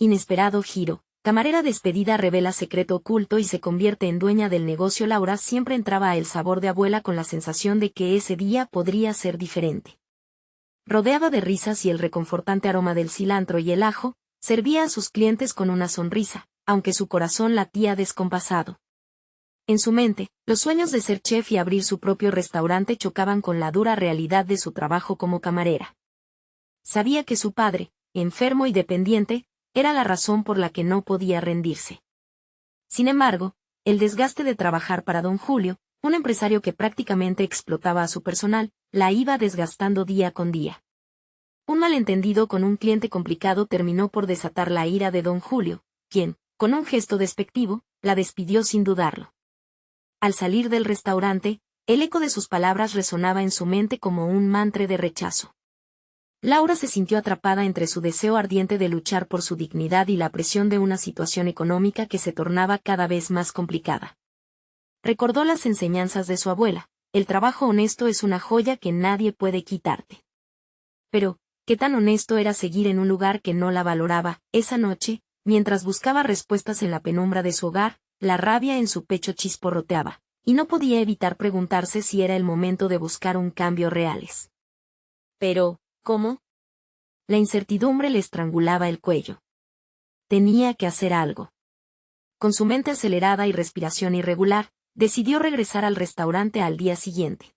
Inesperado giro. Camarera despedida revela secreto oculto y se convierte en dueña del negocio. Laura siempre entraba a El Sabor de Abuela con la sensación de que ese día podría ser diferente. Rodeada de risas y el reconfortante aroma del cilantro y el ajo, servía a sus clientes con una sonrisa, aunque su corazón latía descompasado. En su mente, los sueños de ser chef y abrir su propio restaurante chocaban con la dura realidad de su trabajo como camarera. Sabía que su padre, enfermo y dependiente, era la razón por la que no podía rendirse. Sin embargo, el desgaste de trabajar para don Julio, un empresario que prácticamente explotaba a su personal, la iba desgastando día con día. Un malentendido con un cliente complicado terminó por desatar la ira de don Julio, quien, con un gesto despectivo, la despidió sin dudarlo. Al salir del restaurante, el eco de sus palabras resonaba en su mente como un mantra de rechazo. Laura se sintió atrapada entre su deseo ardiente de luchar por su dignidad y la presión de una situación económica que se tornaba cada vez más complicada. Recordó las enseñanzas de su abuela: el trabajo honesto es una joya que nadie puede quitarte. Pero, ¿qué tan honesto era seguir en un lugar que no la valoraba? Esa noche, mientras buscaba respuestas en la penumbra de su hogar, la rabia en su pecho chisporroteaba, y no podía evitar preguntarse si era el momento de buscar un cambio reales. Pero, ¿cómo? La incertidumbre le estrangulaba el cuello. Tenía que hacer algo. Con su mente acelerada y respiración irregular, decidió regresar al restaurante al día siguiente.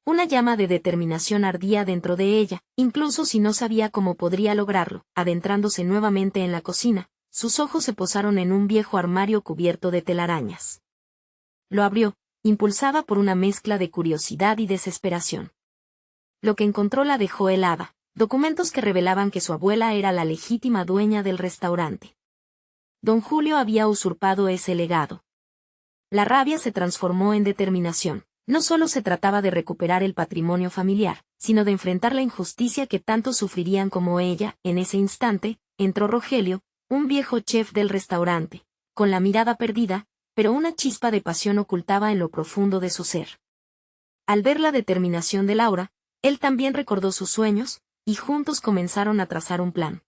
Una llama de determinación ardía dentro de ella, incluso si no sabía cómo podría lograrlo. Adentrándose nuevamente en la cocina, sus ojos se posaron en un viejo armario cubierto de telarañas. Lo abrió, impulsada por una mezcla de curiosidad y desesperación. Lo que encontró la dejó helada: documentos que revelaban que su abuela era la legítima dueña del restaurante. Don Julio había usurpado ese legado. La rabia se transformó en determinación. No solo se trataba de recuperar el patrimonio familiar, sino de enfrentar la injusticia que tantos sufrirían como ella. En ese instante, entró Rogelio, un viejo chef del restaurante, con la mirada perdida, pero una chispa de pasión ocultaba en lo profundo de su ser. Al ver la determinación de Laura, él también recordó sus sueños, y juntos comenzaron a trazar un plan.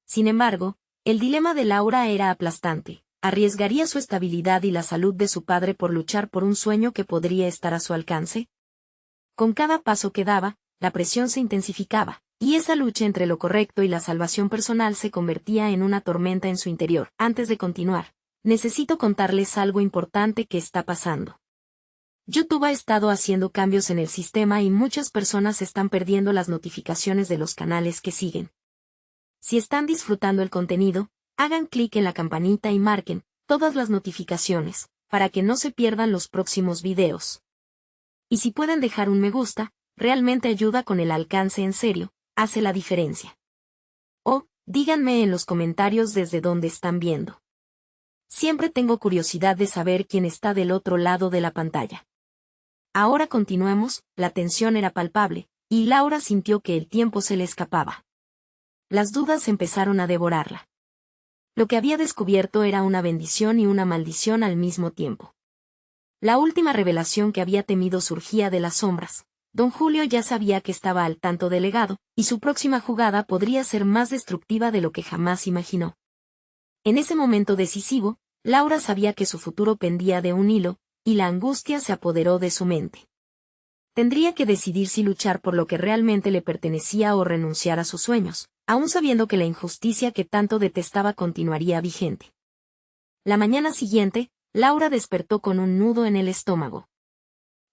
Sin embargo, el dilema de Laura era aplastante: ¿arriesgaría su estabilidad y la salud de su padre por luchar por un sueño que podría estar a su alcance? Con cada paso que daba, la presión se intensificaba, y esa lucha entre lo correcto y la salvación personal se convertía en una tormenta en su interior. Antes de continuar, necesito contarles algo importante que está pasando. YouTube ha estado haciendo cambios en el sistema y muchas personas están perdiendo las notificaciones de los canales que siguen. Si están disfrutando el contenido, hagan clic en la campanita y marquen todas las notificaciones, para que no se pierdan los próximos videos. Y si pueden dejar un me gusta, realmente ayuda con el alcance. En serio, hace la diferencia. O, díganme en los comentarios desde dónde están viendo. Siempre tengo curiosidad de saber quién está del otro lado de la pantalla. Ahora continuemos. La tensión era palpable, y Laura sintió que el tiempo se le escapaba. Las dudas empezaron a devorarla. Lo que había descubierto era una bendición y una maldición al mismo tiempo. La última revelación que había temido surgía de las sombras. Don Julio ya sabía que estaba al tanto del legado, y su próxima jugada podría ser más destructiva de lo que jamás imaginó. En ese momento decisivo, Laura sabía que su futuro pendía de un hilo, y la angustia se apoderó de su mente. Tendría que decidir si luchar por lo que realmente le pertenecía o renunciar a sus sueños, aún sabiendo que la injusticia que tanto detestaba continuaría vigente. La mañana siguiente, Laura despertó con un nudo en el estómago.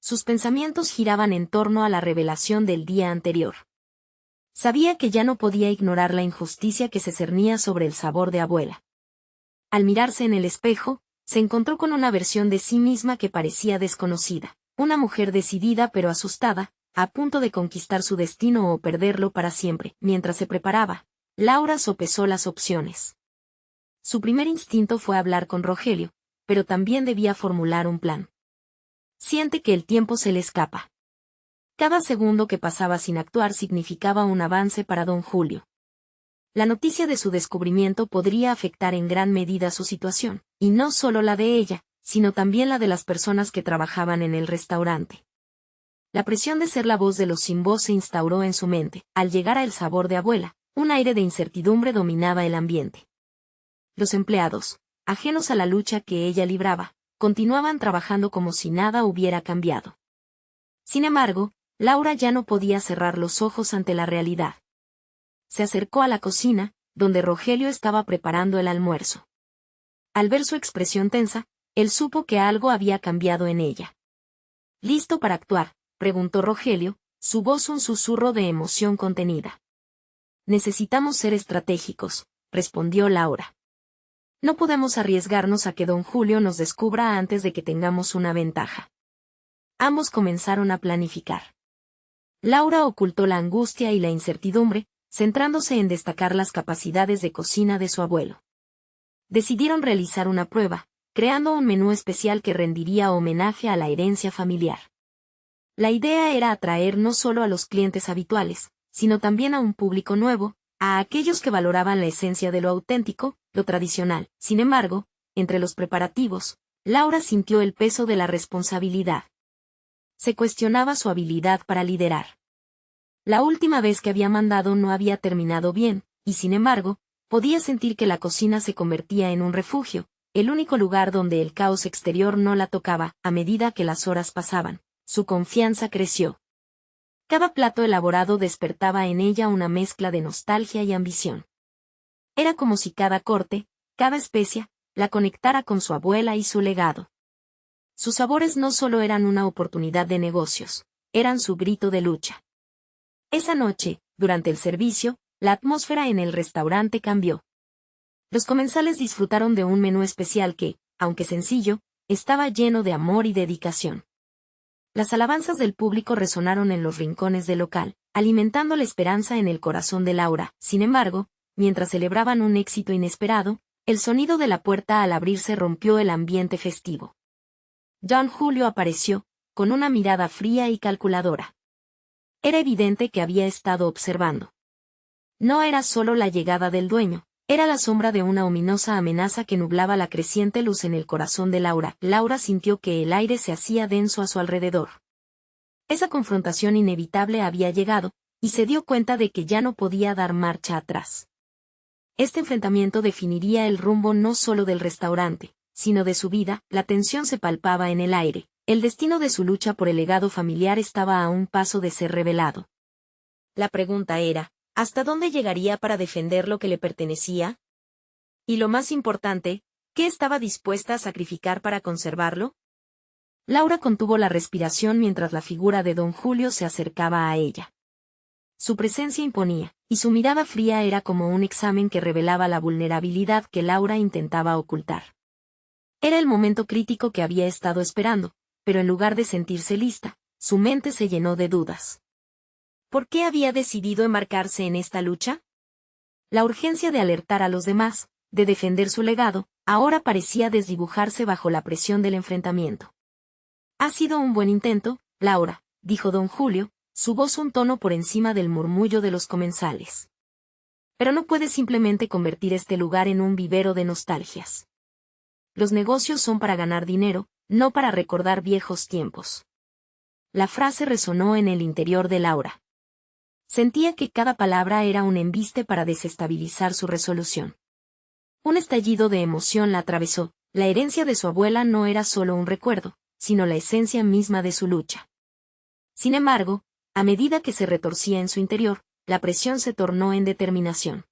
Sus pensamientos giraban en torno a la revelación del día anterior. Sabía que ya no podía ignorar la injusticia que se cernía sobre El Sabor de Abuela. Al mirarse en el espejo, se encontró con una versión de sí misma que parecía desconocida, una mujer decidida pero asustada, a punto de conquistar su destino o perderlo para siempre. Mientras se preparaba, Laura sopesó las opciones. Su primer instinto fue hablar con Rogelio, pero también debía formular un plan. Siente que el tiempo se le escapa. Cada segundo que pasaba sin actuar significaba un avance para don Julio. La noticia de su descubrimiento podría afectar en gran medida su situación, y no solo la de ella, sino también la de las personas que trabajaban en el restaurante. La presión de ser la voz de los sin voz se instauró en su mente. Al llegar a El Sabor de Abuela, Un aire de incertidumbre dominaba el ambiente. Los empleados, ajenos a la lucha que ella libraba, continuaban trabajando como si nada hubiera cambiado. Sin embargo, Laura ya no podía cerrar los ojos ante la realidad. Se acercó a la cocina, donde Rogelio estaba preparando el almuerzo. Al ver su expresión tensa, él supo que algo había cambiado en ella. ¿Listo para actuar?, preguntó Rogelio, su voz un susurro de emoción contenida. Necesitamos ser estratégicos, respondió Laura. No podemos arriesgarnos a que don Julio nos descubra antes de que tengamos una ventaja. Ambos comenzaron a planificar. Laura ocultó la angustia y la incertidumbre, centrándose en destacar las capacidades de cocina de su abuelo. Decidieron realizar una prueba, creando un menú especial que rendiría homenaje a la herencia familiar. La idea era atraer no solo a los clientes habituales, sino también a un público nuevo, a aquellos que valoraban la esencia de lo auténtico, lo tradicional. Sin embargo, entre los preparativos, Laura sintió el peso de la responsabilidad. Se cuestionaba su habilidad para liderar. La última vez que había mandado no había terminado bien, y sin embargo, podía sentir que la cocina se convertía en un refugio, el único lugar donde el caos exterior no la tocaba. A medida que las horas pasaban, su confianza creció. Cada plato elaborado despertaba en ella una mezcla de nostalgia y ambición. Era como si cada corte, cada especia, la conectara con su abuela y su legado. Sus sabores no solo eran una oportunidad de negocios, eran su grito de lucha. Esa noche, durante el servicio, la atmósfera en el restaurante cambió. Los comensales disfrutaron de un menú especial que, aunque sencillo, estaba lleno de amor y dedicación. Las alabanzas del público resonaron en los rincones del local, alimentando la esperanza en el corazón de Laura. Sin embargo, mientras celebraban un éxito inesperado, el sonido de la puerta al abrirse rompió el ambiente festivo. Don Julio apareció, con una mirada fría y calculadora. Era evidente que había estado observando. No era solo la llegada del dueño, era la sombra de una ominosa amenaza que nublaba la creciente luz en el corazón de Laura. Laura sintió que el aire se hacía denso a su alrededor. Esa confrontación inevitable había llegado, y se dio cuenta de que ya no podía dar marcha atrás. Este enfrentamiento definiría el rumbo no solo del restaurante, sino de su vida. La tensión se palpaba en el aire. El destino de su lucha por el legado familiar estaba a un paso de ser revelado. La pregunta era, ¿hasta dónde llegaría para defender lo que le pertenecía? Y lo más importante, ¿qué estaba dispuesta a sacrificar para conservarlo? Laura contuvo la respiración mientras la figura de don Julio se acercaba a ella. Su presencia imponía, y su mirada fría era como un examen que revelaba la vulnerabilidad que Laura intentaba ocultar. Era el momento crítico que había estado esperando, pero en lugar de sentirse lista, su mente se llenó de dudas. ¿Por qué había decidido embarcarse en esta lucha? La urgencia de alertar a los demás, de defender su legado, ahora parecía desdibujarse bajo la presión del enfrentamiento. Ha sido un buen intento, Laura, dijo don Julio, su voz un tono por encima del murmullo de los comensales. Pero no puedes simplemente convertir este lugar en un vivero de nostalgias. Los negocios son para ganar dinero, no para recordar viejos tiempos. La frase resonó en el interior de Laura. Sentía que cada palabra era un embiste para desestabilizar su resolución. Un estallido de emoción la atravesó. La herencia de su abuela no era solo un recuerdo, sino la esencia misma de su lucha. Sin embargo, a medida que se retorcía en su interior, la presión se tornó en determinación.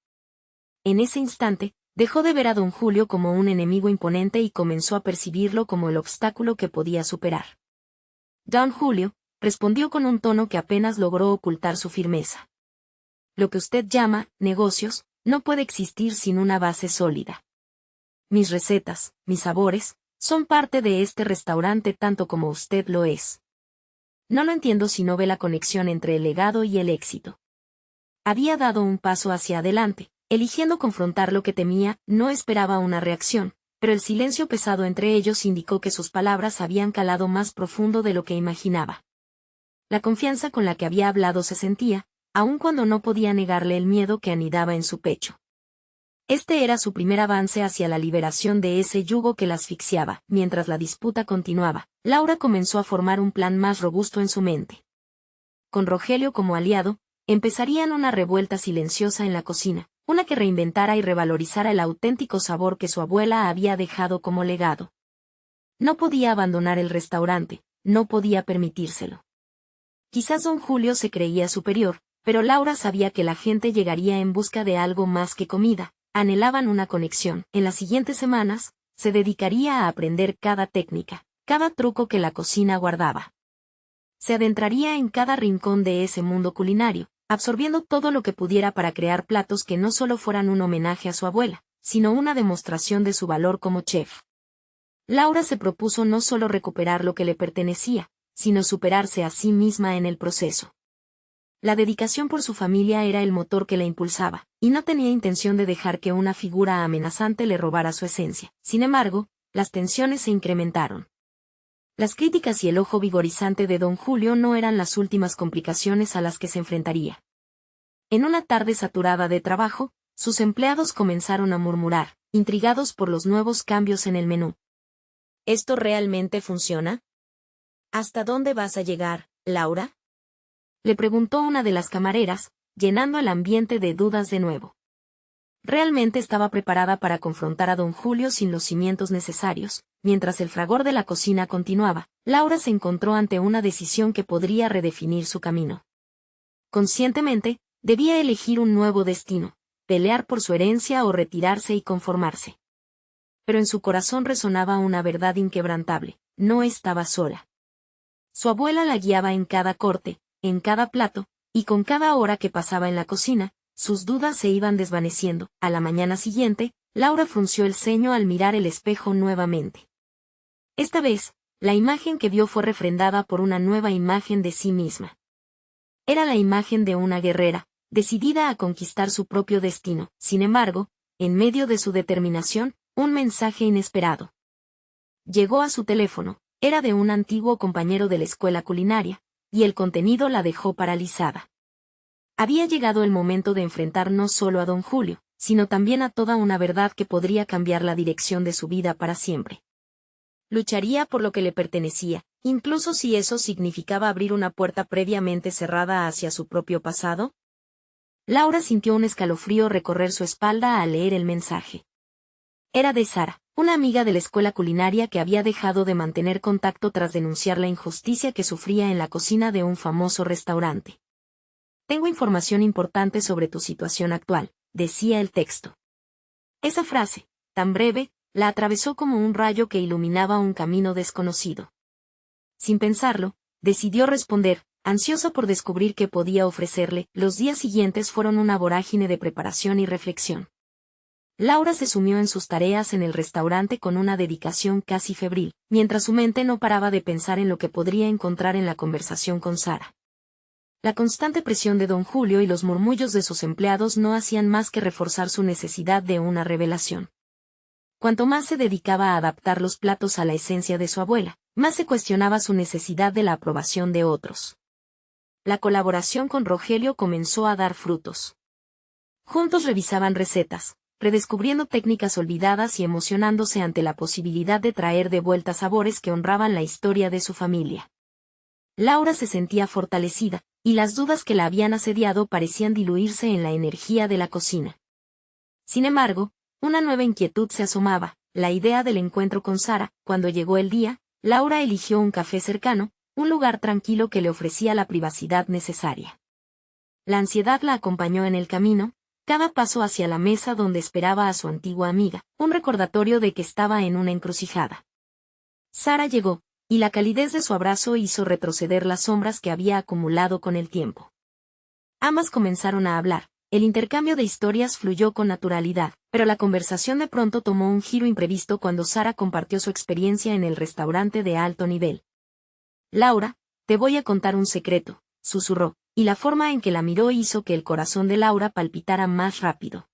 En ese instante, dejó de ver a don Julio como un enemigo imponente y comenzó a percibirlo como el obstáculo que podía superar. Don Julio, respondió con un tono que apenas logró ocultar su firmeza. Lo que usted llama negocios, no puede existir sin una base sólida. Mis recetas, mis sabores, son parte de este restaurante tanto como usted lo es. No lo entiendo si no ve la conexión entre el legado y el éxito. Había dado un paso hacia adelante, eligiendo confrontar lo que temía. No esperaba una reacción, pero el silencio pesado entre ellos indicó que sus palabras habían calado más profundo de lo que imaginaba. La confianza con la que había hablado se sentía, aun cuando no podía negarle el miedo que anidaba en su pecho. Este era su primer avance hacia la liberación de ese yugo que la asfixiaba. Mientras la disputa continuaba, Laura comenzó a formar un plan más robusto en su mente. Con Rogelio como aliado, empezarían una revuelta silenciosa en la cocina, una que reinventara y revalorizara el auténtico sabor que su abuela había dejado como legado. No podía abandonar el restaurante, no podía permitírselo. Quizás don Julio se creía superior, pero Laura sabía que la gente llegaría en busca de algo más que comida, anhelaban una conexión. En las siguientes semanas, se dedicaría a aprender cada técnica, cada truco que la cocina guardaba. Se adentraría en cada rincón de ese mundo culinario, absorbiendo todo lo que pudiera para crear platos que no solo fueran un homenaje a su abuela, sino una demostración de su valor como chef. Laura se propuso no solo recuperar lo que le pertenecía, sino superarse a sí misma en el proceso. La dedicación por su familia era el motor que la impulsaba, y no tenía intención de dejar que una figura amenazante le robara su esencia. Sin embargo, las tensiones se incrementaron. Las críticas y el ojo vigorizante de don Julio no eran las últimas complicaciones a las que se enfrentaría. En una tarde saturada de trabajo, sus empleados comenzaron a murmurar, intrigados por los nuevos cambios en el menú. ¿Esto realmente funciona? ¿Hasta dónde vas a llegar, Laura?, le preguntó una de las camareras, llenando el ambiente de dudas de nuevo. Realmente estaba preparada para confrontar a don Julio sin los cimientos necesarios. Mientras el fragor de la cocina continuaba, Laura se encontró ante una decisión que podría redefinir su camino. Conscientemente, debía elegir un nuevo destino, pelear por su herencia o retirarse y conformarse. Pero en su corazón resonaba una verdad inquebrantable: no estaba sola. Su abuela la guiaba en cada corte, en cada plato, y con cada hora que pasaba en la cocina, sus dudas se iban desvaneciendo. A la mañana siguiente, Laura frunció el ceño al mirar el espejo nuevamente. Esta vez, la imagen que vio fue refrendada por una nueva imagen de sí misma. Era la imagen de una guerrera, decidida a conquistar su propio destino. Sin embargo, en medio de su determinación, un mensaje inesperado llegó a su teléfono. Era de un antiguo compañero de la escuela culinaria, y el contenido la dejó paralizada. Había llegado el momento de enfrentar no solo a don Julio, sino también a toda una verdad que podría cambiar la dirección de su vida para siempre. Lucharía por lo que le pertenecía, incluso si eso significaba abrir una puerta previamente cerrada hacia su propio pasado. Laura sintió un escalofrío recorrer su espalda al leer el mensaje. Era de Sara, una amiga de la escuela culinaria que había dejado de mantener contacto tras denunciar la injusticia que sufría en la cocina de un famoso restaurante. Tengo información importante sobre tu situación actual, decía el texto. Esa frase, tan breve, la atravesó como un rayo que iluminaba un camino desconocido. Sin pensarlo, decidió responder, ansiosa por descubrir qué podía ofrecerle. Los días siguientes fueron una vorágine de preparación y reflexión. Laura se sumió en sus tareas en el restaurante con una dedicación casi febril, mientras su mente no paraba de pensar en lo que podría encontrar en la conversación con Sara. La constante presión de don Julio y los murmullos de sus empleados no hacían más que reforzar su necesidad de una revelación. Cuanto más se dedicaba a adaptar los platos a la esencia de su abuela, más se cuestionaba su necesidad de la aprobación de otros. La colaboración con Rogelio comenzó a dar frutos. Juntos revisaban recetas, redescubriendo técnicas olvidadas y emocionándose ante la posibilidad de traer de vuelta sabores que honraban la historia de su familia. Laura se sentía fortalecida, y las dudas que la habían asediado parecían diluirse en la energía de la cocina. Sin embargo, una nueva inquietud se asomaba, la idea del encuentro con Sara. Cuando llegó el día, Laura eligió un café cercano, un lugar tranquilo que le ofrecía la privacidad necesaria. La ansiedad la acompañó en el camino, cada paso hacia la mesa donde esperaba a su antigua amiga, un recordatorio de que estaba en una encrucijada. Sara llegó, y la calidez de su abrazo hizo retroceder las sombras que había acumulado con el tiempo. Ambas comenzaron a hablar, el intercambio de historias fluyó con naturalidad, pero la conversación de pronto tomó un giro imprevisto cuando Sara compartió su experiencia en el restaurante de alto nivel. Laura, te voy a contar un secreto, susurró, y la forma en que la miró hizo que el corazón de Laura palpitara más rápido.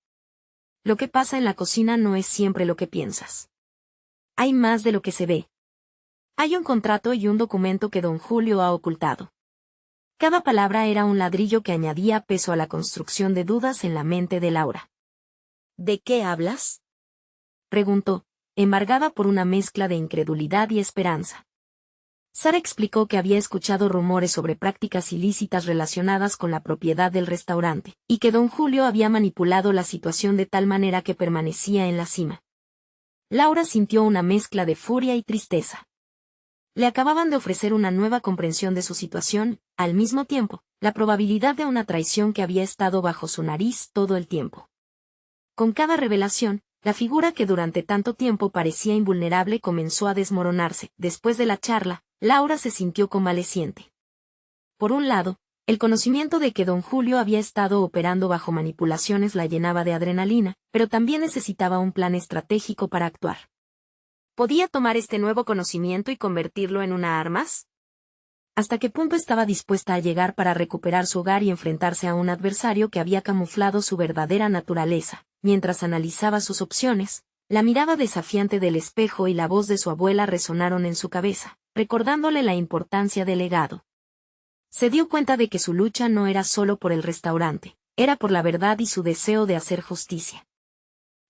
Lo que pasa en la cocina no es siempre lo que piensas. Hay más de lo que se ve. Hay un contrato y un documento que don Julio ha ocultado. Cada palabra era un ladrillo que añadía peso a la construcción de dudas en la mente de Laura. ¿De qué hablas?, preguntó, embargada por una mezcla de incredulidad y esperanza. Sara explicó que había escuchado rumores sobre prácticas ilícitas relacionadas con la propiedad del restaurante, y que don Julio había manipulado la situación de tal manera que permanecía en la cima. Laura sintió una mezcla de furia y tristeza. Le acababan de ofrecer una nueva comprensión de su situación, al mismo tiempo, la probabilidad de una traición que había estado bajo su nariz todo el tiempo. Con cada revelación, la figura que durante tanto tiempo parecía invulnerable comenzó a desmoronarse. Después de la charla, Laura se sintió convaleciente. Por un lado, el conocimiento de que don Julio había estado operando bajo manipulaciones la llenaba de adrenalina, pero también necesitaba un plan estratégico para actuar. ¿Podía tomar este nuevo conocimiento y convertirlo en una armas? ¿Hasta qué punto estaba dispuesta a llegar para recuperar su hogar y enfrentarse a un adversario que había camuflado su verdadera naturaleza? Mientras analizaba sus opciones, la mirada desafiante del espejo y la voz de su abuela resonaron en su cabeza, recordándole la importancia del legado. Se dio cuenta de que su lucha no era solo por el restaurante, era por la verdad y su deseo de hacer justicia.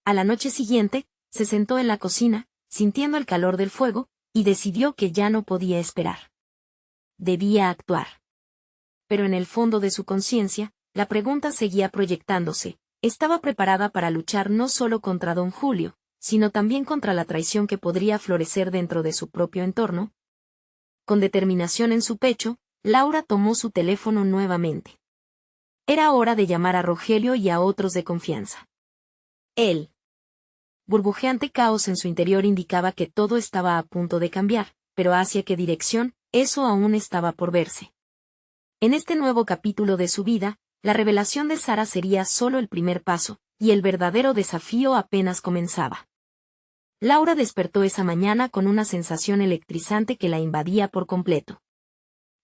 A la noche siguiente, se sentó en la cocina, sintiendo el calor del fuego, y decidió que ya no podía esperar. Debía actuar. Pero en el fondo de su conciencia, la pregunta seguía proyectándose. ¿Estaba preparada para luchar no solo contra don Julio, sino también contra la traición que podría florecer dentro de su propio entorno? Con determinación en su pecho, Laura tomó su teléfono nuevamente. Era hora de llamar a Rogelio y a otros de confianza. El burbujeante caos en su interior indicaba que todo estaba a punto de cambiar, pero ¿hacia qué dirección? Eso aún estaba por verse. En este nuevo capítulo de su vida, la revelación de Sara sería solo el primer paso, y el verdadero desafío apenas comenzaba. Laura despertó esa mañana con una sensación electrizante que la invadía por completo.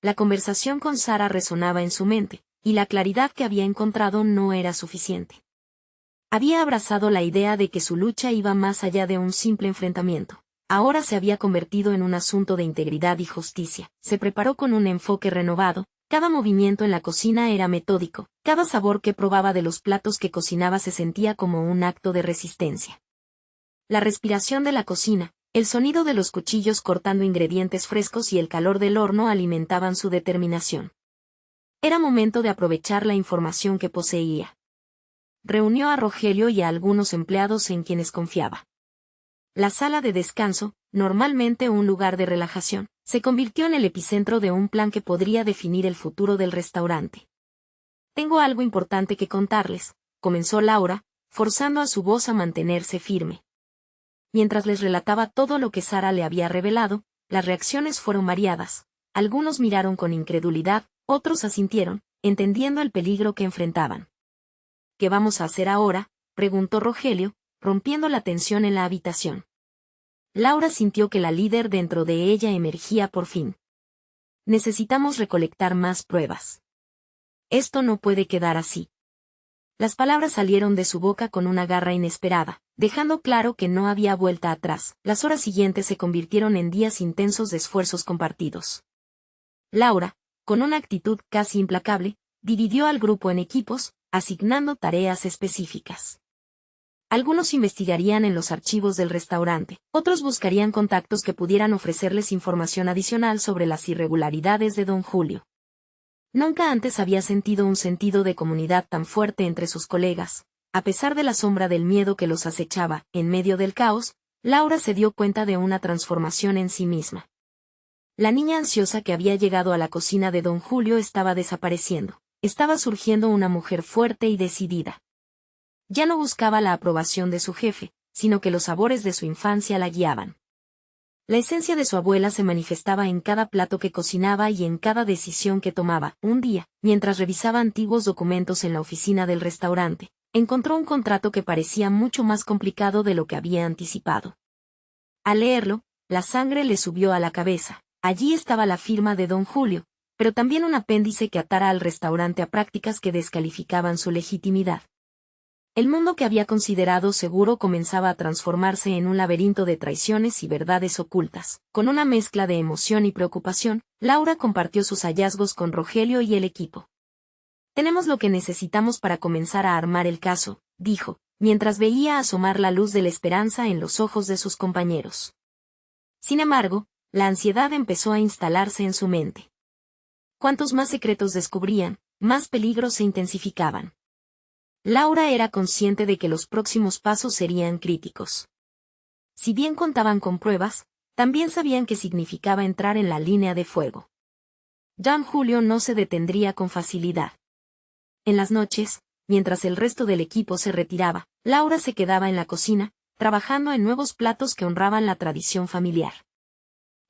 La conversación con Sara resonaba en su mente, y la claridad que había encontrado no era suficiente. Había abrazado la idea de que su lucha iba más allá de un simple enfrentamiento. Ahora se había convertido en un asunto de integridad y justicia. Se preparó con un enfoque renovado. Cada movimiento en la cocina era metódico. Cada sabor que probaba de los platos que cocinaba se sentía como un acto de resistencia. La respiración de la cocina, el sonido de los cuchillos cortando ingredientes frescos y el calor del horno alimentaban su determinación. Era momento de aprovechar la información que poseía. Reunió a Rogelio y a algunos empleados en quienes confiaba. La sala de descanso, normalmente un lugar de relajación, se convirtió en el epicentro de un plan que podría definir el futuro del restaurante. Tengo algo importante que contarles, comenzó Laura, forzando a su voz a mantenerse firme. Mientras les relataba todo lo que Sara le había revelado, las reacciones fueron variadas. Algunos miraron con incredulidad, otros asintieron, entendiendo el peligro que enfrentaban. ¿Qué vamos a hacer ahora?, preguntó Rogelio, rompiendo la tensión en la habitación. Laura sintió que la líder dentro de ella emergía por fin. Necesitamos recolectar más pruebas. Esto no puede quedar así. Las palabras salieron de su boca con una garra inesperada, dejando claro que no había vuelta atrás. Las horas siguientes se convirtieron en días intensos de esfuerzos compartidos. Laura, con una actitud casi implacable, dividió al grupo en equipos, asignando tareas específicas. Algunos investigarían en los archivos del restaurante, otros buscarían contactos que pudieran ofrecerles información adicional sobre las irregularidades de don Julio. Nunca antes había sentido un sentido de comunidad tan fuerte entre sus colegas. A pesar de la sombra del miedo que los acechaba, en medio del caos, Laura se dio cuenta de una transformación en sí misma. La niña ansiosa que había llegado a la cocina de don Julio estaba desapareciendo. Estaba surgiendo una mujer fuerte y decidida. Ya no buscaba la aprobación de su jefe, sino que los sabores de su infancia la guiaban. La esencia de su abuela se manifestaba en cada plato que cocinaba y en cada decisión que tomaba. Un día, mientras revisaba antiguos documentos en la oficina del restaurante, encontró un contrato que parecía mucho más complicado de lo que había anticipado. Al leerlo, la sangre le subió a la cabeza. Allí estaba la firma de don Julio, pero también un apéndice que atara al restaurante a prácticas que descalificaban su legitimidad. El mundo que había considerado seguro comenzaba a transformarse en un laberinto de traiciones y verdades ocultas. Con una mezcla de emoción y preocupación, Laura compartió sus hallazgos con Rogelio y el equipo. Tenemos lo que necesitamos para comenzar a armar el caso, dijo, mientras veía asomar la luz de la esperanza en los ojos de sus compañeros. Sin embargo, La ansiedad empezó a instalarse en su mente. Cuantos más secretos descubrían, más peligros se intensificaban. Laura era consciente de que los próximos pasos serían críticos. Si bien contaban con pruebas, también sabían qué significaba entrar en la línea de fuego. Don Julio no se detendría con facilidad. En las noches, mientras el resto del equipo se retiraba, Laura se quedaba en la cocina, trabajando en nuevos platos que honraban la tradición familiar.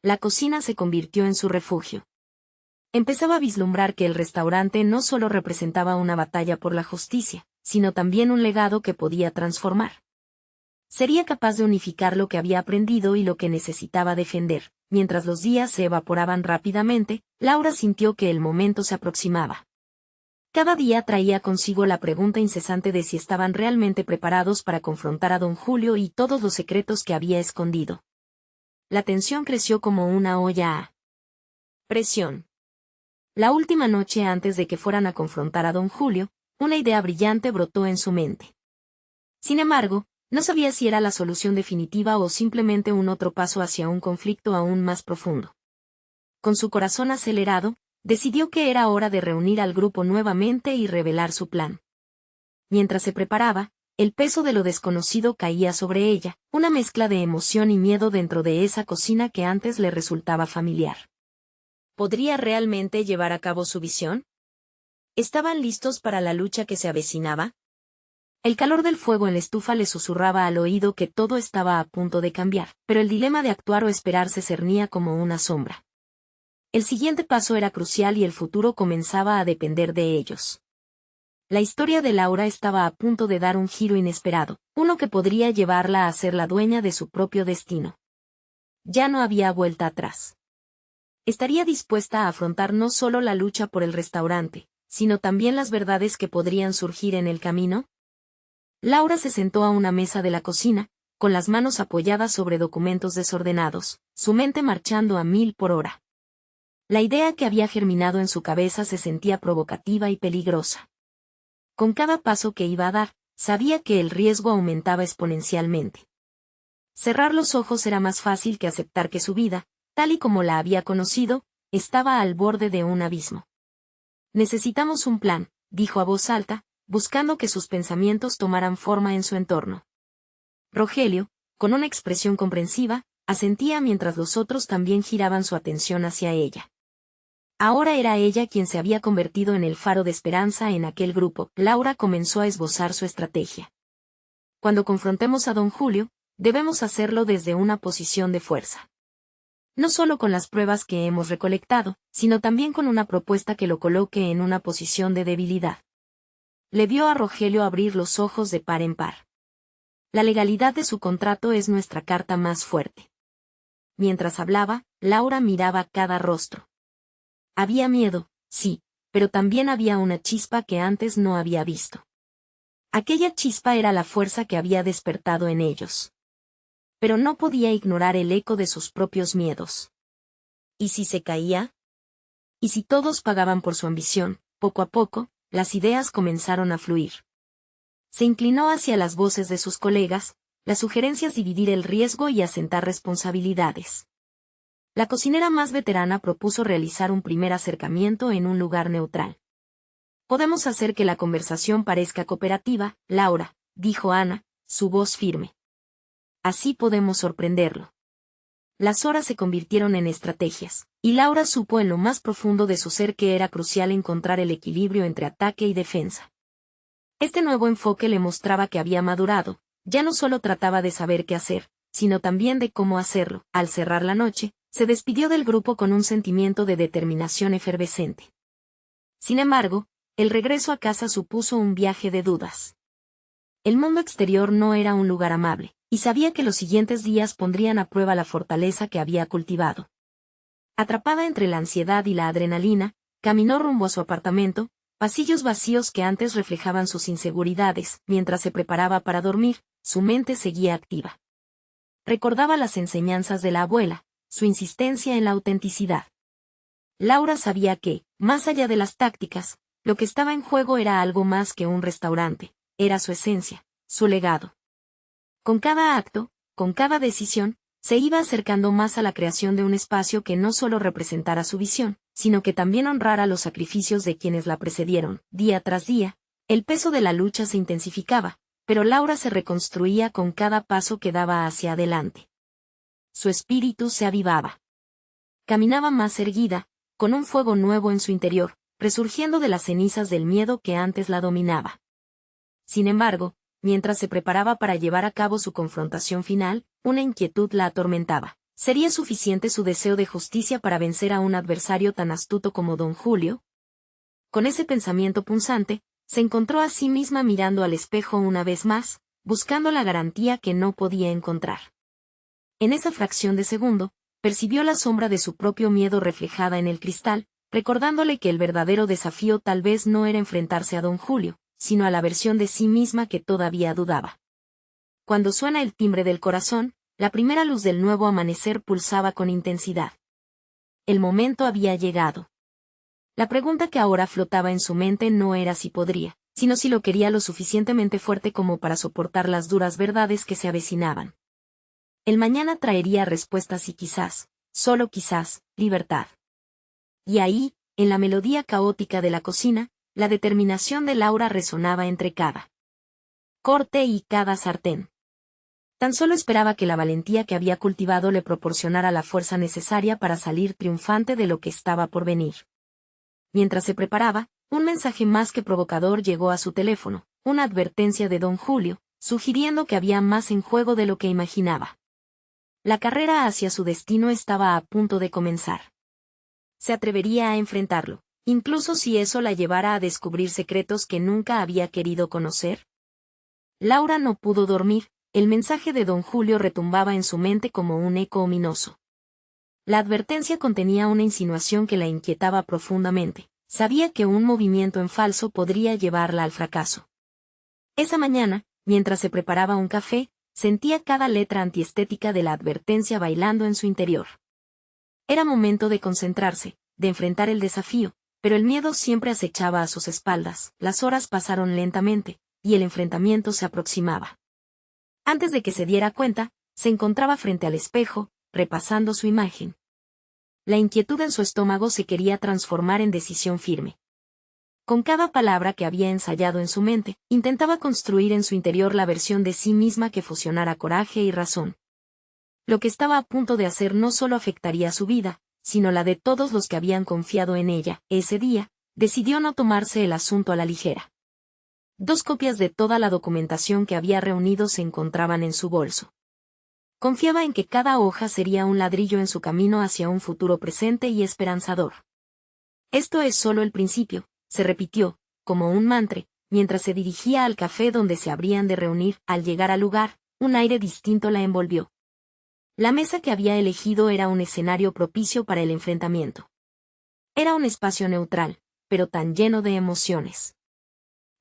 La cocina se convirtió en su refugio. Empezaba a vislumbrar que el restaurante no solo representaba una batalla por la justicia, sino también un legado que podía transformar. Sería capaz de unificar lo que había aprendido y lo que necesitaba defender. Mientras los días se evaporaban rápidamente, Laura sintió que el momento se aproximaba. Cada día traía consigo la pregunta incesante de si estaban realmente preparados para confrontar a don Julio y todos los secretos que había escondido. La tensión creció como una olla a presión. La última noche antes de que fueran a confrontar a don Julio, una idea brillante brotó en su mente. Sin embargo, no sabía si era la solución definitiva o simplemente un otro paso hacia un conflicto aún más profundo. Con su corazón acelerado, decidió que era hora de reunir al grupo nuevamente y revelar su plan. Mientras se preparaba, el peso de lo desconocido caía sobre ella, una mezcla de emoción y miedo dentro de esa cocina que antes le resultaba familiar. ¿Podría realmente llevar a cabo su visión? ¿Estaban listos para la lucha que se avecinaba? El calor del fuego en la estufa le susurraba al oído que todo estaba a punto de cambiar, pero el dilema de actuar o esperar se cernía como una sombra. El siguiente paso era crucial y el futuro comenzaba a depender de ellos. La historia de Laura estaba a punto de dar un giro inesperado, uno que podría llevarla a ser la dueña de su propio destino. Ya no había vuelta atrás. Estaría dispuesta a afrontar no solo la lucha por el restaurante, sino también las verdades que podrían surgir en el camino. Laura se sentó a una mesa de la cocina, con las manos apoyadas sobre documentos desordenados, su mente marchando a 1000 por hora. La idea que había germinado en su cabeza se sentía provocativa y peligrosa. Con cada paso que iba a dar, sabía que el riesgo aumentaba exponencialmente. Cerrar los ojos era más fácil que aceptar que su vida, tal y como la había conocido, estaba al borde de un abismo. Necesitamos un plan, dijo a voz alta, buscando que sus pensamientos tomaran forma en su entorno. Rogelio, con una expresión comprensiva, asentía mientras los otros también giraban su atención hacia ella. Ahora era ella quien se había convertido en el faro de esperanza en aquel grupo. Laura comenzó a esbozar su estrategia. Cuando confrontemos a don Julio, debemos hacerlo desde una posición de fuerza. No solo con las pruebas que hemos recolectado, sino también con una propuesta que lo coloque en una posición de debilidad. Le vio a Rogelio abrir los ojos de par en par. La legalidad de su contrato es nuestra carta más fuerte. Mientras hablaba, Laura miraba cada rostro. Había miedo, sí, pero también había una chispa que antes no había visto. Aquella chispa era la fuerza que había despertado en ellos. Pero no podía ignorar el eco de sus propios miedos. ¿Y si se caía? ¿Y si todos pagaban por su ambición? Poco a poco, las ideas comenzaron a fluir. Se inclinó hacia las voces de sus colegas, las sugerencias dividir el riesgo y asentar responsabilidades. La cocinera más veterana propuso realizar un primer acercamiento en un lugar neutral. Podemos hacer que la conversación parezca cooperativa, Laura, dijo Ana, su voz firme. Así podemos sorprenderlo. Las horas se convirtieron en estrategias, y Laura supo en lo más profundo de su ser que era crucial encontrar el equilibrio entre ataque y defensa. Este nuevo enfoque le mostraba que había madurado, ya no solo trataba de saber qué hacer, sino también de cómo hacerlo. Al cerrar la noche, se despidió del grupo con un sentimiento de determinación efervescente. Sin embargo, el regreso a casa supuso un viaje de dudas. El mundo exterior no era un lugar amable, y sabía que los siguientes días pondrían a prueba la fortaleza que había cultivado. Atrapada entre la ansiedad y la adrenalina, caminó rumbo a su apartamento, pasillos vacíos que antes reflejaban sus inseguridades. Mientras se preparaba para dormir, su mente seguía activa. Recordaba las enseñanzas de la abuela, su insistencia en la autenticidad. Laura sabía que, más allá de las tácticas, lo que estaba en juego era algo más que un restaurante, era su esencia, su legado. Con cada acto, con cada decisión, Se iba acercando más a la creación de un espacio que no solo representara su visión, sino que también honrara los sacrificios de quienes la precedieron. Día tras día, el peso de la lucha se intensificaba, pero Laura se reconstruía con cada paso que daba hacia adelante. Su espíritu se avivaba. Caminaba más erguida, con un fuego nuevo en su interior, resurgiendo de las cenizas del miedo que antes la dominaba. Sin embargo, mientras se preparaba para llevar a cabo su confrontación final, una inquietud la atormentaba. ¿Sería suficiente su deseo de justicia para vencer a un adversario tan astuto como don Julio? Con ese pensamiento punzante, se encontró a sí misma mirando al espejo una vez más, buscando la garantía que no podía encontrar. En esa fracción de segundo, percibió la sombra de su propio miedo reflejada en el cristal, recordándole que el verdadero desafío tal vez no era enfrentarse a don Julio, sino a la versión de sí misma que todavía dudaba. Cuando suena el timbre del corazón, la primera luz del nuevo amanecer pulsaba con intensidad. El momento había llegado. La pregunta que ahora flotaba en su mente no era si podría, sino si lo quería lo suficientemente fuerte como para soportar las duras verdades que se avecinaban. El mañana traería respuestas y quizás, solo quizás, libertad. Y ahí, en la melodía caótica de la cocina, la determinación de Laura resonaba entre cada corte y cada sartén. Tan solo esperaba que la valentía que había cultivado le proporcionara la fuerza necesaria para salir triunfante de lo que estaba por venir. Mientras se preparaba, un mensaje más que provocador llegó a su teléfono, una advertencia de don Julio, sugiriendo que había más en juego de lo que imaginaba. La carrera hacia su destino estaba a punto de comenzar. Se atrevería a enfrentarlo, incluso si eso la llevara a descubrir secretos que nunca había querido conocer. Laura no pudo dormir, el mensaje de don Julio retumbaba en su mente como un eco ominoso. La advertencia contenía una insinuación que la inquietaba profundamente. Sabía que un movimiento en falso podría llevarla al fracaso. Esa mañana, mientras se preparaba un café, sentía cada letra antiestética de la advertencia bailando en su interior. Era momento de concentrarse, de enfrentar el desafío, pero el miedo siempre acechaba a sus espaldas. Las horas pasaron lentamente, y el enfrentamiento se aproximaba. Antes de que se diera cuenta, se encontraba frente al espejo, repasando su imagen. La inquietud en su estómago se quería transformar en decisión firme. Con cada palabra que había ensayado en su mente, intentaba construir en su interior la versión de sí misma que fusionara coraje y razón. Lo que estaba a punto de hacer no solo afectaría su vida, sino la de todos los que habían confiado en ella. Ese día, decidió no tomarse el asunto a la ligera. 2 copias de toda la documentación que había reunido se encontraban en su bolso. Confiaba en que cada hoja sería un ladrillo en su camino hacia un futuro presente y esperanzador. Esto es solo el principio, se repitió, como un mantra, mientras se dirigía al café donde se habrían de reunir. Al llegar al lugar, un aire distinto la envolvió. La mesa que había elegido era un escenario propicio para el enfrentamiento. Era un espacio neutral, pero tan lleno de emociones.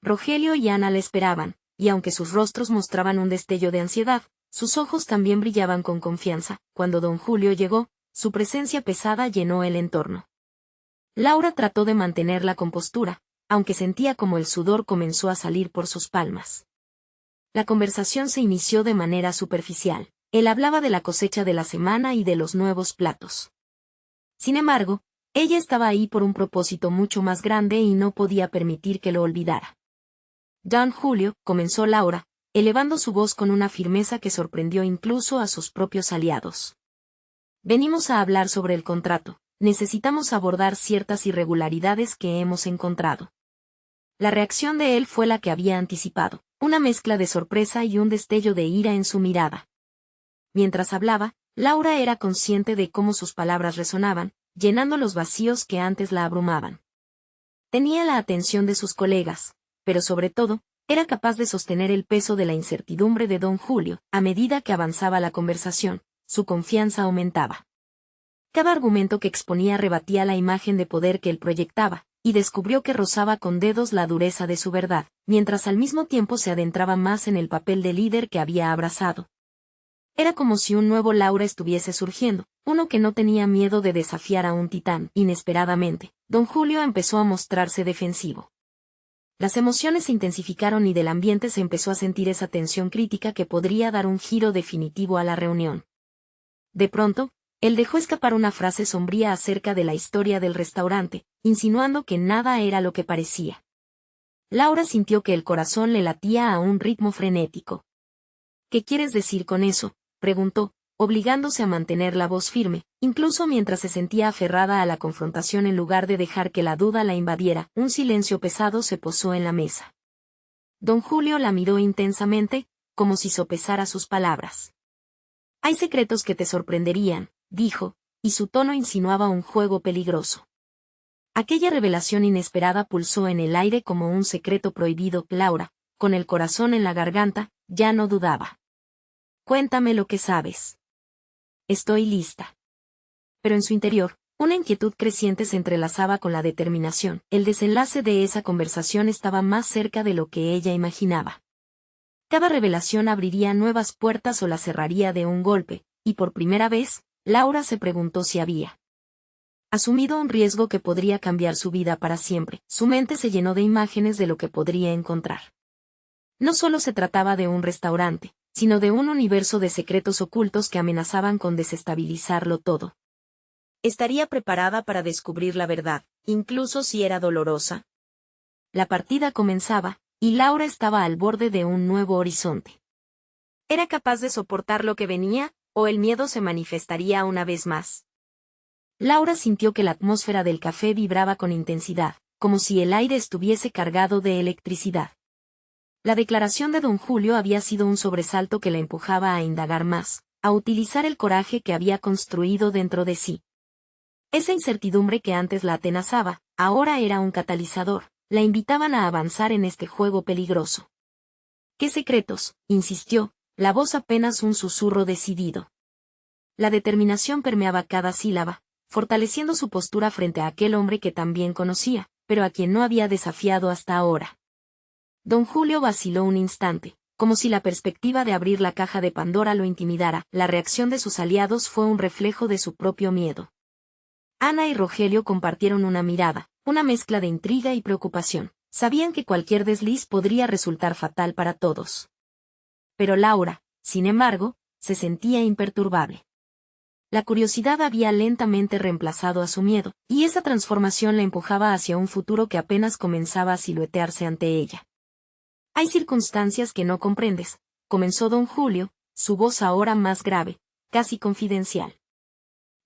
Rogelio y Ana la esperaban, y aunque sus rostros mostraban un destello de ansiedad, sus ojos también brillaban con confianza. Cuando don Julio llegó, su presencia pesada llenó el entorno. Laura trató de mantener la compostura, aunque sentía como el sudor comenzó a salir por sus palmas. La conversación se inició de manera superficial. Él hablaba de la cosecha de la semana y de los nuevos platos. Sin embargo, ella estaba ahí por un propósito mucho más grande y no podía permitir que lo olvidara. Don Julio, comenzó Laura, elevando su voz con una firmeza que sorprendió incluso a sus propios aliados. Venimos a hablar sobre el contrato. Necesitamos abordar ciertas irregularidades que hemos encontrado. La reacción de él fue la que había anticipado, una mezcla de sorpresa y un destello de ira en su mirada. Mientras hablaba, Laura era consciente de cómo sus palabras resonaban, llenando los vacíos que antes la abrumaban. Tenía la atención de sus colegas, pero sobre todo, era capaz de sostener el peso de la incertidumbre de don Julio. A medida que avanzaba la conversación, su confianza aumentaba. Cada argumento que exponía rebatía la imagen de poder que él proyectaba, y descubrió que rozaba con dedos la dureza de su verdad, mientras al mismo tiempo se adentraba más en el papel de líder que había abrazado. Era como si un nuevo Laura estuviese surgiendo, uno que no tenía miedo de desafiar a un titán. Inesperadamente, don Julio empezó a mostrarse defensivo. Las emociones se intensificaron y del ambiente se empezó a sentir esa tensión crítica que podría dar un giro definitivo a la reunión. De pronto, él dejó escapar una frase sombría acerca de la historia del restaurante, insinuando que nada era lo que parecía. Laura sintió que el corazón le latía a un ritmo frenético. ¿Qué quieres decir con eso?, preguntó, obligándose a mantener la voz firme, incluso mientras se sentía aferrada a la confrontación en lugar de dejar que la duda la invadiera. Un silencio pesado se posó en la mesa. Don Julio la miró intensamente, como si sopesara sus palabras. Hay secretos que te sorprenderían, dijo, y su tono insinuaba un juego peligroso. Aquella revelación inesperada pulsó en el aire como un secreto prohibido. Laura, con el corazón en la garganta, ya no dudaba. Cuéntame lo que sabes. Estoy lista. Pero en su interior, una inquietud creciente se entrelazaba con la determinación. El desenlace de esa conversación estaba más cerca de lo que ella imaginaba. Cada revelación abriría nuevas puertas o las cerraría de un golpe, y por primera vez, Laura se preguntó si había asumido un riesgo que podría cambiar su vida para siempre. Su mente se llenó de imágenes de lo que podría encontrar. No solo se trataba de un restaurante, sino de un universo de secretos ocultos que amenazaban con desestabilizarlo todo. ¿Estaría preparada para descubrir la verdad, incluso si era dolorosa? La partida comenzaba, y Laura estaba al borde de un nuevo horizonte. ¿Era capaz de soportar lo que venía, o el miedo se manifestaría una vez más? Laura sintió que la atmósfera del café vibraba con intensidad, como si el aire estuviese cargado de electricidad. La declaración de don Julio había sido un sobresalto que la empujaba a indagar más, a utilizar el coraje que había construido dentro de sí. Esa incertidumbre que antes la atenazaba, ahora era un catalizador, la invitaban a avanzar en este juego peligroso. ¿Qué secretos?, insistió, la voz apenas un susurro decidido. La determinación permeaba cada sílaba, fortaleciendo su postura frente a aquel hombre que también conocía, pero a quien no había desafiado hasta ahora. Don Julio vaciló un instante, como si la perspectiva de abrir la caja de Pandora lo intimidara. La reacción de sus aliados fue un reflejo de su propio miedo. Ana y Rogelio compartieron una mirada, una mezcla de intriga y preocupación. Sabían que cualquier desliz podría resultar fatal para todos. Pero Laura, sin embargo, se sentía imperturbable. La curiosidad había lentamente reemplazado a su miedo, y esa transformación la empujaba hacia un futuro que apenas comenzaba a siluetearse ante ella. Hay circunstancias que no comprendes, comenzó don Julio, su voz ahora más grave, casi confidencial.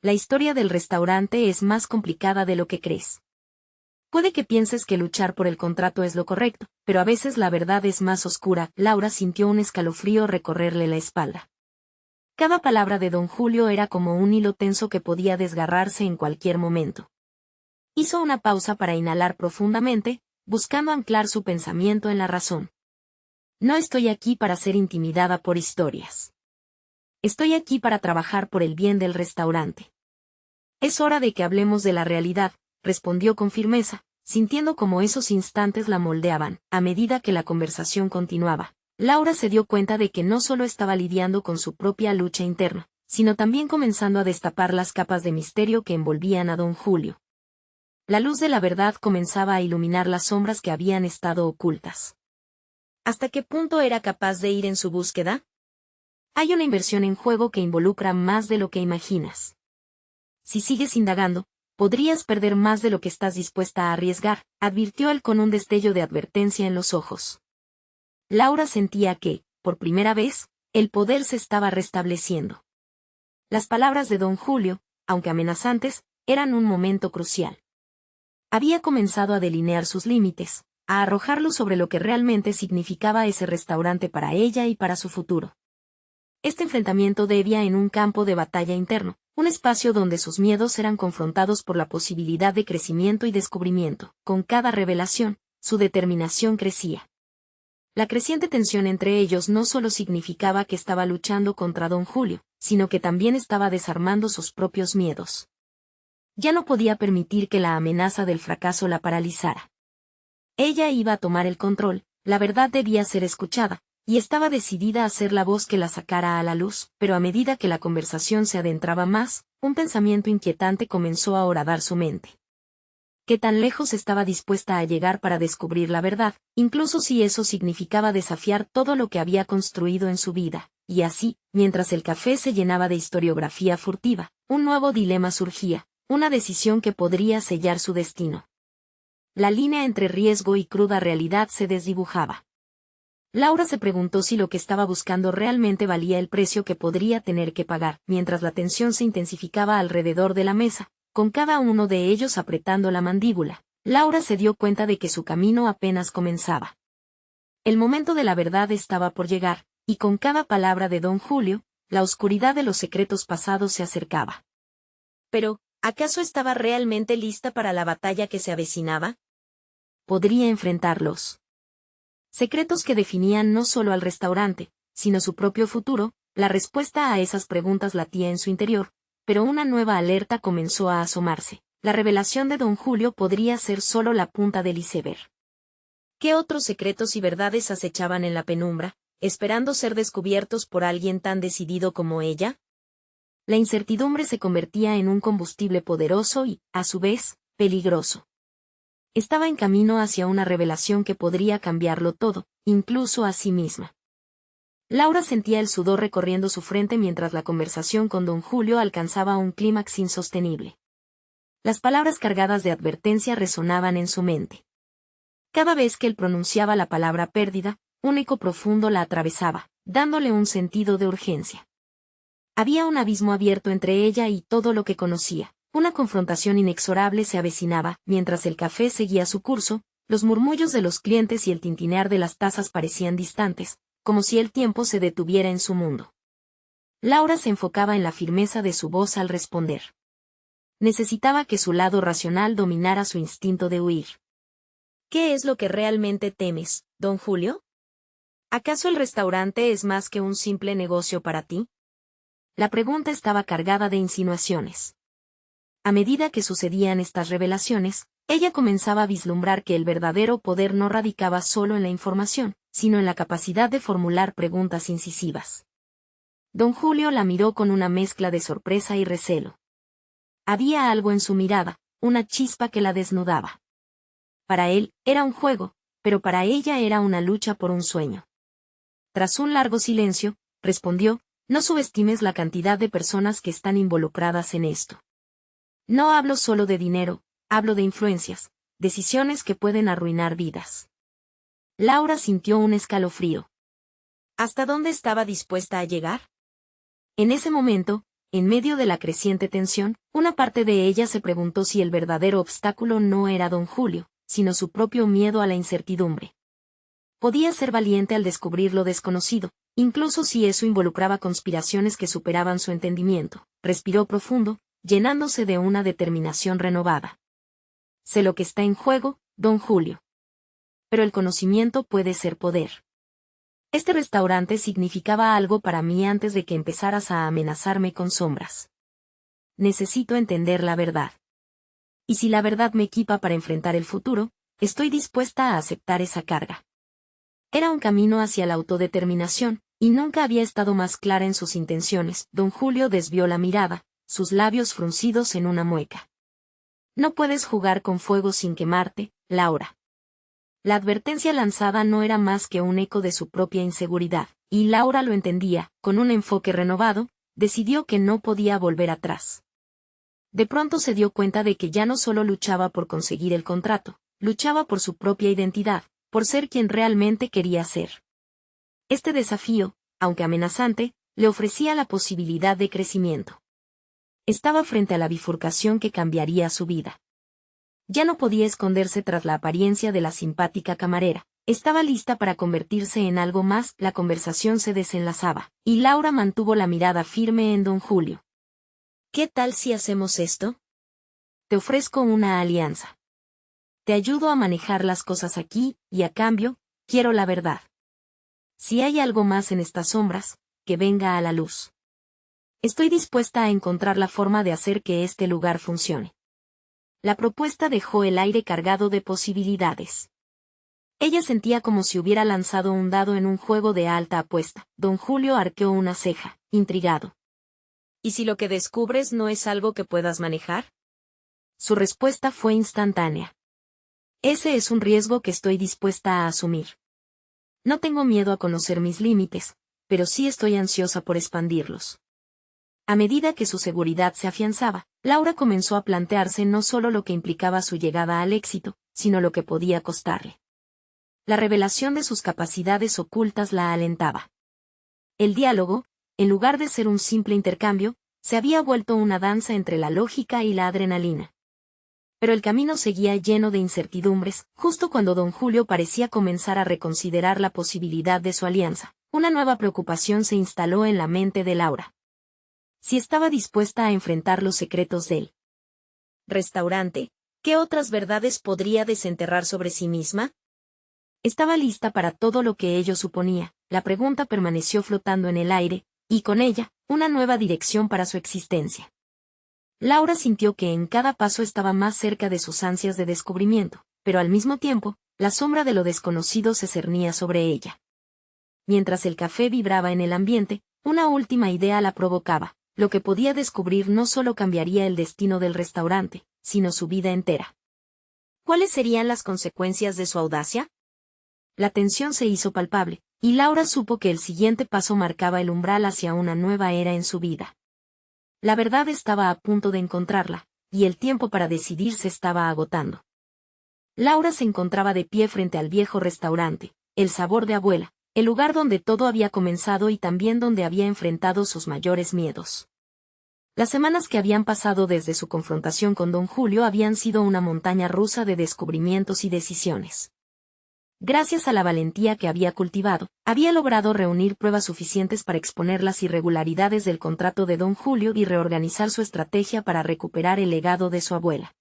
La historia del restaurante es más complicada de lo que crees. Puede que pienses que luchar por el contrato es lo correcto, pero a veces la verdad es más oscura. Laura sintió un escalofrío recorrerle la espalda. Cada palabra de don Julio era como un hilo tenso que podía desgarrarse en cualquier momento. Hizo una pausa para inhalar profundamente, buscando anclar su pensamiento en la razón. No estoy aquí para ser intimidada por historias. Estoy aquí para trabajar por el bien del restaurante. Es hora de que hablemos de la realidad, respondió con firmeza, sintiendo como esos instantes la moldeaban. A medida que la conversación continuaba, Laura se dio cuenta de que no solo estaba lidiando con su propia lucha interna, sino también comenzando a destapar las capas de misterio que envolvían a don Julio. La luz de la verdad comenzaba a iluminar las sombras que habían estado ocultas. ¿Hasta qué punto era capaz de ir en su búsqueda? Hay una inversión en juego que involucra más de lo que imaginas. Si sigues indagando, podrías perder más de lo que estás dispuesta a arriesgar, advirtió él con un destello de advertencia en los ojos. Laura sentía que, por primera vez, el poder se estaba restableciendo. Las palabras de don Julio, aunque amenazantes, eran un momento crucial. Había comenzado a delinear sus límites, a arrojar luz sobre lo que realmente significaba ese restaurante para ella y para su futuro. Este enfrentamiento debía en un campo de batalla interno, un espacio donde sus miedos eran confrontados por la posibilidad de crecimiento y descubrimiento. Con cada revelación, su determinación crecía. La creciente tensión entre ellos no solo significaba que estaba luchando contra don Julio, sino que también estaba desarmando sus propios miedos. Ya no podía permitir que la amenaza del fracaso la paralizara. Ella iba a tomar el control, la verdad debía ser escuchada, y estaba decidida a ser la voz que la sacara a la luz, pero a medida que la conversación se adentraba más, un pensamiento inquietante comenzó a horadar su mente. ¿Qué tan lejos estaba dispuesta a llegar para descubrir la verdad, incluso si eso significaba desafiar todo lo que había construido en su vida? y así, mientras el café se llenaba de historiografía furtiva, un nuevo dilema surgía, una decisión que podría sellar su destino. La línea entre riesgo y cruda realidad se desdibujaba. Laura se preguntó si lo que estaba buscando realmente valía el precio que podría tener que pagar, mientras la tensión se intensificaba alrededor de la mesa, con cada uno de ellos apretando la mandíbula. Laura se dio cuenta de que su camino apenas comenzaba. El momento de la verdad estaba por llegar, y con cada palabra de don Julio, la oscuridad de los secretos pasados se acercaba. Pero, ¿acaso estaba realmente lista para la batalla que se avecinaba? ¿Podría enfrentarlos? Secretos que definían no solo al restaurante, sino su propio futuro. La respuesta a esas preguntas latía en su interior, pero una nueva alerta comenzó a asomarse. La revelación de don Julio podría ser solo la punta del iceberg. ¿Qué otros secretos y verdades acechaban en la penumbra, esperando ser descubiertos por alguien tan decidido como ella? La incertidumbre se convertía en un combustible poderoso y, a su vez, peligroso. Estaba en camino hacia una revelación que podría cambiarlo todo, incluso a sí misma. Laura sentía el sudor recorriendo su frente mientras la conversación con don Julio alcanzaba un clímax insostenible. Las palabras cargadas de advertencia resonaban en su mente. Cada vez que él pronunciaba la palabra pérdida, un eco profundo la atravesaba, dándole un sentido de urgencia. Había un abismo abierto entre ella y todo lo que conocía. Una confrontación inexorable se avecinaba, mientras el café seguía su curso, los murmullos de los clientes y el tintinear de las tazas parecían distantes, como si el tiempo se detuviera en su mundo. Laura se enfocaba en la firmeza de su voz al responder. Necesitaba que su lado racional dominara su instinto de huir. ¿Qué es lo que realmente temes, don Julio? ¿Acaso el restaurante es más que un simple negocio para ti? La pregunta estaba cargada de insinuaciones. A medida que sucedían estas revelaciones, ella comenzaba a vislumbrar que el verdadero poder no radicaba solo en la información, sino en la capacidad de formular preguntas incisivas. Don Julio la miró con una mezcla de sorpresa y recelo. Había algo en su mirada, una chispa que la desnudaba. Para él, era un juego, pero para ella era una lucha por un sueño. Tras un largo silencio, respondió, no subestimes la cantidad de personas que están involucradas en esto. No hablo solo de dinero, hablo de influencias, decisiones que pueden arruinar vidas. Laura sintió un escalofrío. ¿Hasta dónde estaba dispuesta a llegar? En ese momento, en medio de la creciente tensión, una parte de ella se preguntó si el verdadero obstáculo no era don Julio, sino su propio miedo a la incertidumbre. Podía ser valiente al descubrir lo desconocido, incluso si eso involucraba conspiraciones que superaban su entendimiento. Respiró profundo, llenándose de una determinación renovada. Sé lo que está en juego, don Julio. Pero el conocimiento puede ser poder. Este restaurante significaba algo para mí antes de que empezaras a amenazarme con sombras. Necesito entender la verdad. Y si la verdad me equipa para enfrentar el futuro, estoy dispuesta a aceptar esa carga. Era un camino hacia la autodeterminación, y nunca había estado más clara en sus intenciones. Don Julio desvió la mirada, sus labios fruncidos en una mueca. No puedes jugar con fuego sin quemarte, Laura. La advertencia lanzada no era más que un eco de su propia inseguridad, y Laura lo entendía. Con un enfoque renovado, decidió que no podía volver atrás. De pronto se dio cuenta de que ya no solo luchaba por conseguir el contrato, luchaba por su propia identidad, por ser quien realmente quería ser. Este desafío, aunque amenazante, le ofrecía la posibilidad de crecimiento. Estaba frente a la bifurcación que cambiaría su vida. Ya no podía esconderse tras la apariencia de la simpática camarera. Estaba lista para convertirse en algo más. La conversación se desenlazaba, y Laura mantuvo la mirada firme en don Julio. ¿Qué tal si hacemos esto? Te ofrezco una alianza. Te ayudo a manejar las cosas aquí, y a cambio, quiero la verdad. Si hay algo más en estas sombras, que venga a la luz. Estoy dispuesta a encontrar la forma de hacer que este lugar funcione. La propuesta dejó el aire cargado de posibilidades. Ella sentía como si hubiera lanzado un dado en un juego de alta apuesta. Don Julio arqueó una ceja, intrigado. ¿Y si lo que descubres no es algo que puedas manejar? Su respuesta fue instantánea. Ese es un riesgo que estoy dispuesta a asumir. No tengo miedo a conocer mis límites, pero sí estoy ansiosa por expandirlos. A medida que su seguridad se afianzaba, Laura comenzó a plantearse no solo lo que implicaba su llegada al éxito, sino lo que podía costarle. La revelación de sus capacidades ocultas la alentaba. El diálogo, en lugar de ser un simple intercambio, se había vuelto una danza entre la lógica y la adrenalina. Pero el camino seguía lleno de incertidumbres, justo cuando don Julio parecía comenzar a reconsiderar la posibilidad de su alianza. Una nueva preocupación se instaló en la mente de Laura. Si estaba dispuesta a enfrentar los secretos del restaurante, ¿qué otras verdades podría desenterrar sobre sí misma? Estaba lista para todo lo que ello suponía. La pregunta permaneció flotando en el aire, y con ella, una nueva dirección para su existencia. Laura sintió que en cada paso estaba más cerca de sus ansias de descubrimiento, pero al mismo tiempo, la sombra de lo desconocido se cernía sobre ella. Mientras el café vibraba en el ambiente, una última idea la provocaba. Lo que podía descubrir no solo cambiaría el destino del restaurante, sino su vida entera. ¿Cuáles serían las consecuencias de su audacia? La tensión se hizo palpable, y Laura supo que el siguiente paso marcaba el umbral hacia una nueva era en su vida. La verdad estaba a punto de encontrarla, y el tiempo para decidir se estaba agotando. Laura se encontraba de pie frente al viejo restaurante, El Sabor de Abuela, el lugar donde todo había comenzado y también donde había enfrentado sus mayores miedos. Las semanas que habían pasado desde su confrontación con don Julio habían sido una montaña rusa de descubrimientos y decisiones. Gracias a la valentía que había cultivado, había logrado reunir pruebas suficientes para exponer las irregularidades del contrato de don Julio y reorganizar su estrategia para recuperar el legado de su abuela.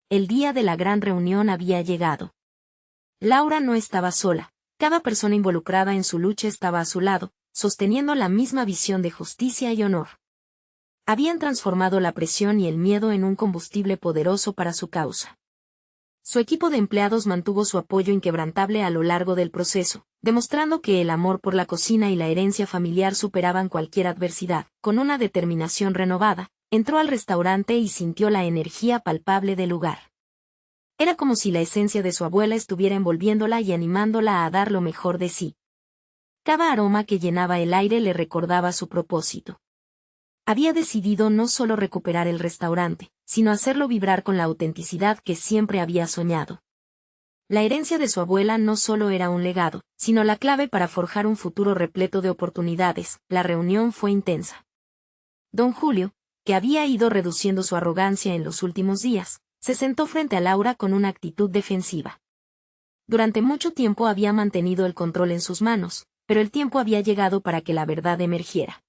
El día de la gran reunión había llegado. Laura no estaba sola. Cada persona involucrada en su lucha estaba a su lado, sosteniendo la misma visión de justicia y honor. Habían transformado la presión y el miedo en un combustible poderoso para su causa. Su equipo de empleados mantuvo su apoyo inquebrantable a lo largo del proceso, demostrando que el amor por la cocina y la herencia familiar superaban cualquier adversidad. Con una determinación renovada, entró al restaurante y sintió la energía palpable del lugar. Era como si la esencia de su abuela estuviera envolviéndola y animándola a dar lo mejor de sí. Cada aroma que llenaba el aire le recordaba su propósito. Había decidido no solo recuperar el restaurante, sino hacerlo vibrar con la autenticidad que siempre había soñado. La herencia de su abuela no solo era un legado, sino la clave para forjar un futuro repleto de oportunidades. La reunión fue intensa. Don Julio, que había ido reduciendo su arrogancia en los últimos días, se sentó frente a Laura con una actitud defensiva. Durante mucho tiempo había mantenido el control en sus manos, pero el tiempo había llegado para que la verdad emergiera.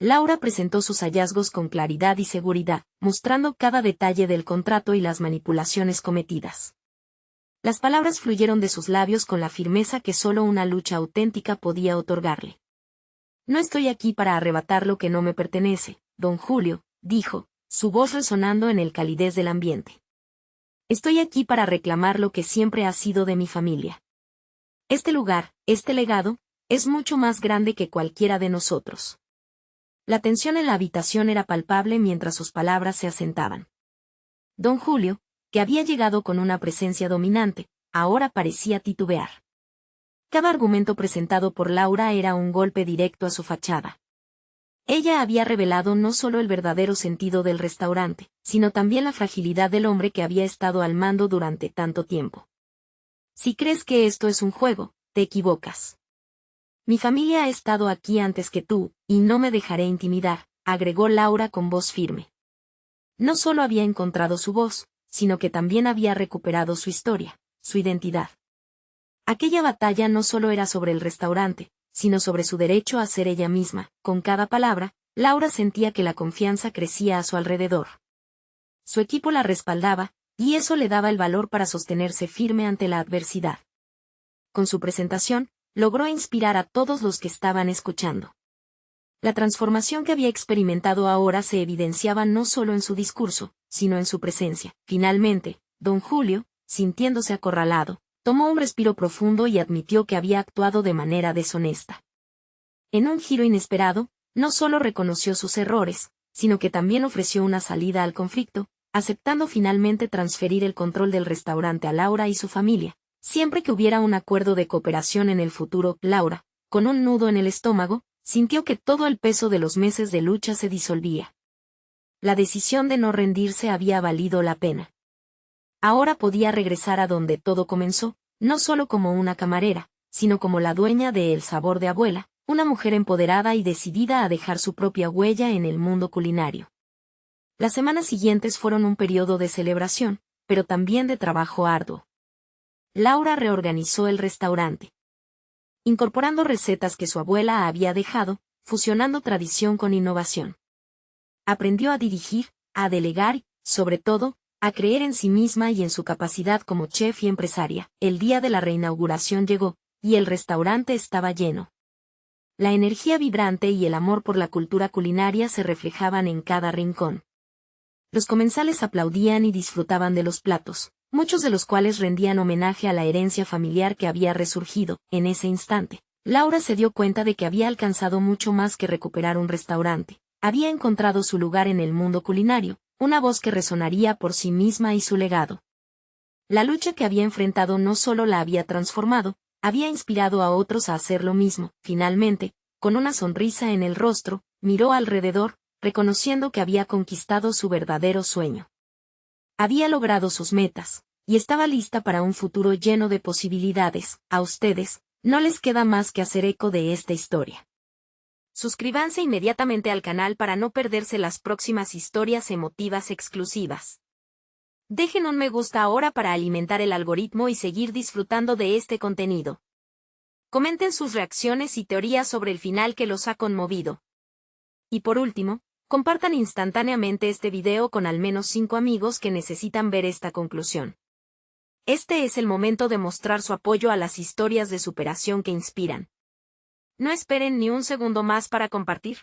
Laura presentó sus hallazgos con claridad y seguridad, mostrando cada detalle del contrato y las manipulaciones cometidas. Las palabras fluyeron de sus labios con la firmeza que solo una lucha auténtica podía otorgarle. No estoy aquí para arrebatar lo que no me pertenece, don Julio, dijo, su voz resonando en el calidez del ambiente. Estoy aquí para reclamar lo que siempre ha sido de mi familia. Este lugar, este legado, es mucho más grande que cualquiera de nosotros. La tensión en la habitación era palpable mientras sus palabras se asentaban. Don Julio, que había llegado con una presencia dominante, ahora parecía titubear. Cada argumento presentado por Laura era un golpe directo a su fachada. Ella había revelado no solo el verdadero sentido del restaurante, sino también la fragilidad del hombre que había estado al mando durante tanto tiempo. Si crees que esto es un juego, te equivocas. Mi familia ha estado aquí antes que tú, y no me dejaré intimidar, agregó Laura con voz firme. No solo había encontrado su voz, sino que también había recuperado su historia, su identidad. Aquella batalla no solo era sobre el restaurante, sino sobre su derecho a ser ella misma. Con cada palabra, Laura sentía que la confianza crecía a su alrededor. Su equipo la respaldaba, y eso le daba el valor para sostenerse firme ante la adversidad. Con su presentación, logró inspirar a todos los que estaban escuchando. La transformación que había experimentado ahora se evidenciaba no solo en su discurso, sino en su presencia. Finalmente, don Julio, sintiéndose acorralado, tomó un respiro profundo y admitió que había actuado de manera deshonesta. En un giro inesperado, no solo reconoció sus errores, sino que también ofreció una salida al conflicto, aceptando finalmente transferir el control del restaurante a Laura y su familia, siempre que hubiera un acuerdo de cooperación en el futuro. Laura, con un nudo en el estómago, sintió que todo el peso de los meses de lucha se disolvía. La decisión de no rendirse había valido la pena. Ahora podía regresar a donde todo comenzó, no solo como una camarera, sino como la dueña de El Sabor de Abuela, una mujer empoderada y decidida a dejar su propia huella en el mundo culinario. Las semanas siguientes fueron un periodo de celebración, pero también de trabajo arduo. Laura reorganizó el restaurante, incorporando recetas que su abuela había dejado, fusionando tradición con innovación. Aprendió a dirigir, a delegar y, sobre todo, a creer en sí misma y en su capacidad como chef y empresaria. El día de la reinauguración llegó, y el restaurante estaba lleno. La energía vibrante y el amor por la cultura culinaria se reflejaban en cada rincón. Los comensales aplaudían y disfrutaban de los platos, muchos de los cuales rendían homenaje a la herencia familiar que había resurgido. En ese instante, Laura se dio cuenta de que había alcanzado mucho más que recuperar un restaurante. Había encontrado su lugar en el mundo culinario, una voz que resonaría por sí misma y su legado. La lucha que había enfrentado no solo la había transformado, había inspirado a otros a hacer lo mismo. Finalmente, con una sonrisa en el rostro, miró alrededor, reconociendo que había conquistado su verdadero sueño. Había logrado sus metas, y estaba lista para un futuro lleno de posibilidades. A ustedes, no les queda más que hacer eco de esta historia. Suscríbanse inmediatamente al canal para no perderse las próximas historias emotivas exclusivas. Dejen un me gusta ahora para alimentar el algoritmo y seguir disfrutando de este contenido. Comenten sus reacciones y teorías sobre el final que los ha conmovido. Y por último, compartan instantáneamente este video con al menos 5 amigos que necesitan ver esta conclusión. Este es el momento de mostrar su apoyo a las historias de superación que inspiran. No esperen ni un segundo más para compartir.